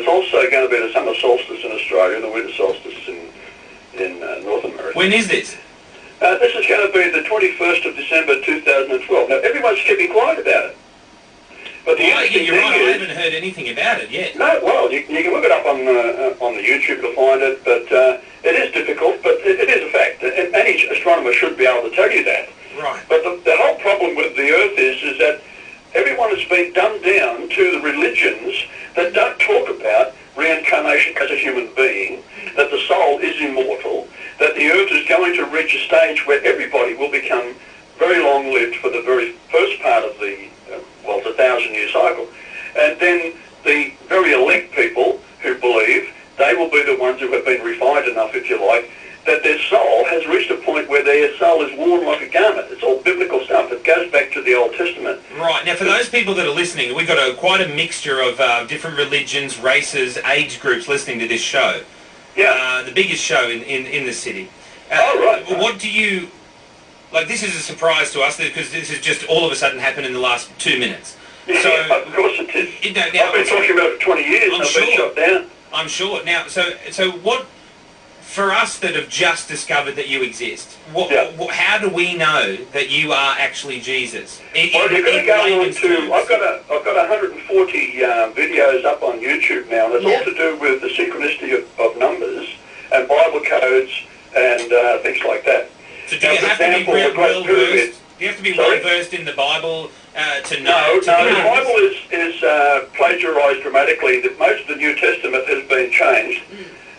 it's also going to be the summer solstice in Australia and the winter solstice in North America. When is this? This is going to be the 21st of December 2012. Now, everyone's keeping quiet about it. But the interesting you're right, thing I haven't heard anything about it yet. No, well, you can look it up on the YouTube to find it, but it is difficult, but it is a fact. And any astronomer should be able to tell you that. Right. But the whole problem with the Earth is that everyone has been dumbed down to the religions that don't talk about reincarnation as a human being, that the soul is immortal, that the Earth is going to reach a stage where everybody will become very long-lived for the very first part of the, it's a 1,000-year cycle. And then the very elect people who believe, they will be the ones who have been refined enough, if you like, that their soul has reached a point where their soul is worn like a garment. It's all biblical stuff. It goes back to the Old Testament. Right. Now, for those people that are listening, we've got quite a mixture of different religions, races, age groups listening to this show. Yeah. The biggest show in the city. Right. What do you... Like, this is a surprise to us because this has just all of a sudden happened in the last 2 minutes. Yeah, so, of course it is. Now, I've been talking about it for 20 years and I've been shot down. I'm sure. Now, so what... For us that have just discovered that you exist, how do we know that you are actually Jesus? Well, you're going to go on to... I've got 140 videos up on YouTube now, and it's all to do with the synchronicity of numbers and Bible codes and things like that. So do you have to be well versed? Do you have to be well versed in the Bible to know? No, the Bible is plagiarized dramatically. Most of the New Testament has been changed.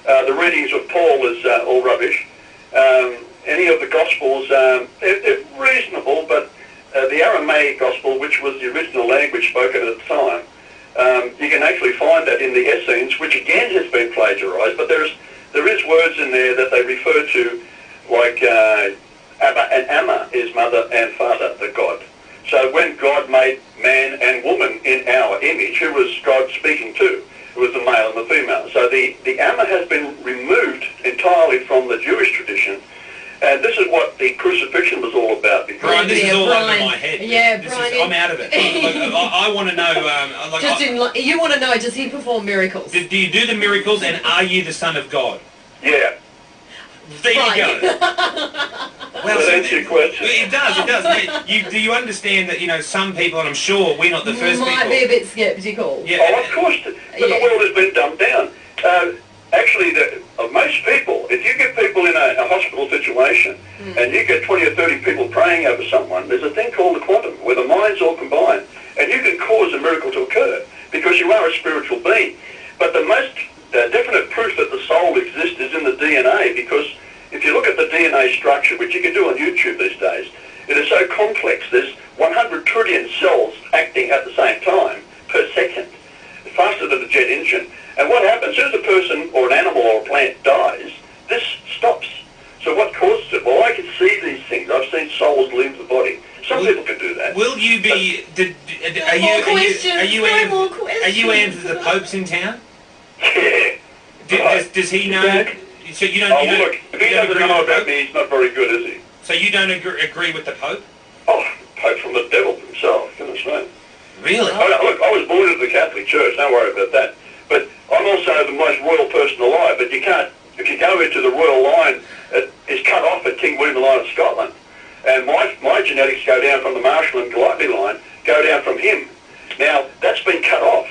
The readings of Paul is all rubbish. Any of the Gospels, they're reasonable, but the Aramaic Gospel, which was the original language spoken at the time, you can actually find that in the Essenes, which again has been plagiarized, but there is words in there that they refer to, like Abba and Amma is mother and father, the God. So when God made man and woman in our image, who was God speaking to? It was the male and the female. So the Amma has been removed entirely from the Jewish tradition, and this is what the crucifixion was all about. Brian, this is all over my head. Yeah, Brian. I'm out of it. I want to know... you want to know, does he perform miracles? Do you do the miracles, and are you the Son of God? Yeah. There you go. Well, that answers your question. It does. Do you understand that, some people, and I'm sure we're not the first people... Might be a bit sceptical. Yeah. Oh, of course. But the world has been dumbed down. Actually, most people, if you get people in a hospital situation and you get 20 or 30 people praying over someone, there's a thing called the quantum, where the minds all combine, and you can cause a miracle to occur because you are a spiritual being. But the most definite proof that the soul exists is in the DNA, because if you look at the DNA structure, which you can do on YouTube these days, it is so complex. There's 100 trillion cells acting at the same time per second, faster than a jet engine. And what happens, as soon as a person or an animal or a plant dies, this stops. So what causes it? Well, I can see these things. I've seen souls leave the body. Some people can do that. Will you be... Are you aimed at the Pope's in town? Yeah. Does he know... So you don't... Look, if he doesn't know about me, he's not very good, is he? So you don't agree with the Pope? Oh, Pope from the devil himself, goodness me. Really? Look, I was born into the Catholic Church, don't worry about that. But I'm also the most royal person alive, but you can't... If you go into the royal line, it's cut off at King William the Lion of Scotland. And my genetics go down from the Marshall and Golightly line, go down from him. Now, that's been cut off.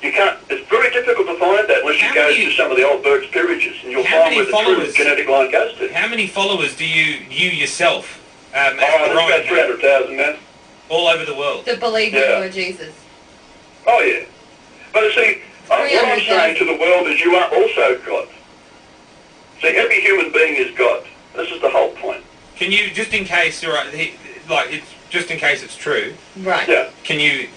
You can't... It's very difficult to find that unless you go to some of the old Burke's peerages, and you'll find where the true genetic line goes to. How many followers do you yourself there's about 300,000 now. All over the world? That believe you are Jesus. Oh, yeah. But see, what I'm saying to the world is you are also God. See, every human being is God. This is the whole point. Can you, just in case, just in case it's true, right? Yeah. Can you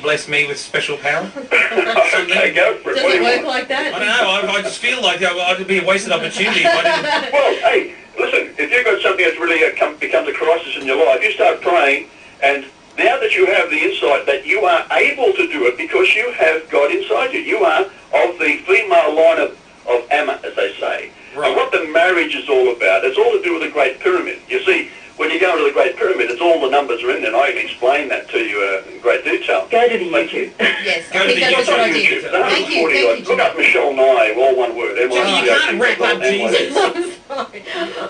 bless me with special power? Okay, go for it. Does it work like that? I don't know. I just feel like it'd be a wasted opportunity if I didn't. Well, hey, listen. If you've got something that's really becomes a crisis in your life, you start praying, and now that you have the insight that you are able to do it because you have God inside you, you are of the female line of Amma, as they say. Right. And what the marriage is all about, it's all to do with the Great Pyramid. You see, when you go into the Great Pyramid, it's all the numbers are in there, and I can explain that to you in great detail. Go to the YouTube. Yes, Go I to think the that's a good idea. YouTube. Thank you, thank you, Look up Michelle Nye, all one word. Jimmy, you can't wrap up Jesus. I'm sorry.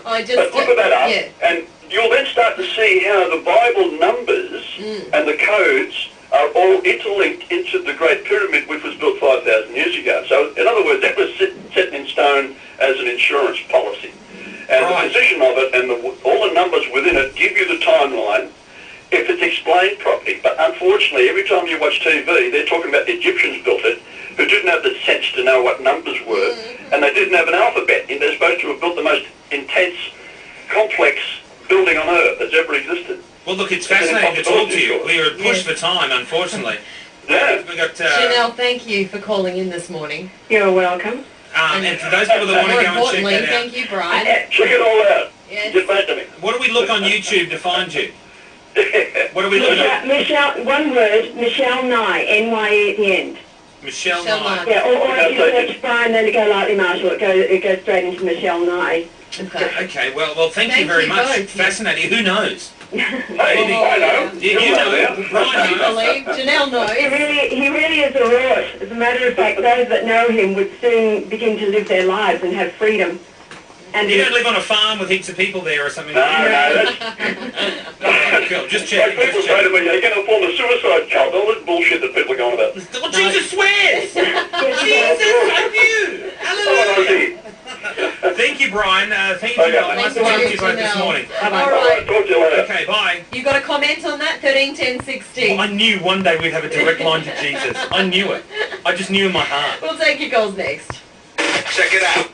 I just... But look that up, Yeah. and you'll then start to see how the Bible numbers and the codes are all interlinked into the Great Pyramid, which was built 5,000 years ago. So, in other words, that was set in stone as an insurance policy. And the position of it and all the numbers within it give you the timeline if it's explained properly. But unfortunately, every time you watch TV, they're talking about the Egyptians built it, who didn't have the sense to know what numbers were, and they didn't have an alphabet. And they're supposed to have built the most intense, complex building on Earth that's ever existed. Well, look, it's fascinating to talk to you. We are pushed for time, unfortunately. Yeah. We got... Janelle, thank you for calling in this morning. You're welcome. and for those people that want to go and check importantly, that out... thank you, Brian. Check it all out. Yes. Get back to me. What do we look on YouTube to find you? What do we look at? Michelle, one word, Michelle Nye, N-Y-E at the end. Michelle Michelle Nye. Nye. Yeah, or if you search Brian Golightly Marshall, it goes straight into Michelle Nye. Okay. Okay, well, thank you Thank very you much. both. Fascinating. Who knows? Hey, I know. You know. Brian I knows. believe Janelle knows. He really is a rort. As a matter of fact, those that know him would soon begin to live their lives and have freedom. And You don't live on a farm with heaps of people there or something? No, that's... Cool. Just Like checking. people Just say to checking. me, you're going to form a suicide cult. All this bullshit that people are going about. Well, Jesus swears! Jesus, I knew! Hallelujah! Thank you, Brian. Thank you, Okay. Janelle. Nice to talk to you both this morning. All All right. right, talk to you later. Okay, bye. You got a comment on that? 13, 10, 16. Well, I knew one day we'd have a direct line to Jesus. I knew it. I just knew in my heart. We'll take your calls next. Check it out.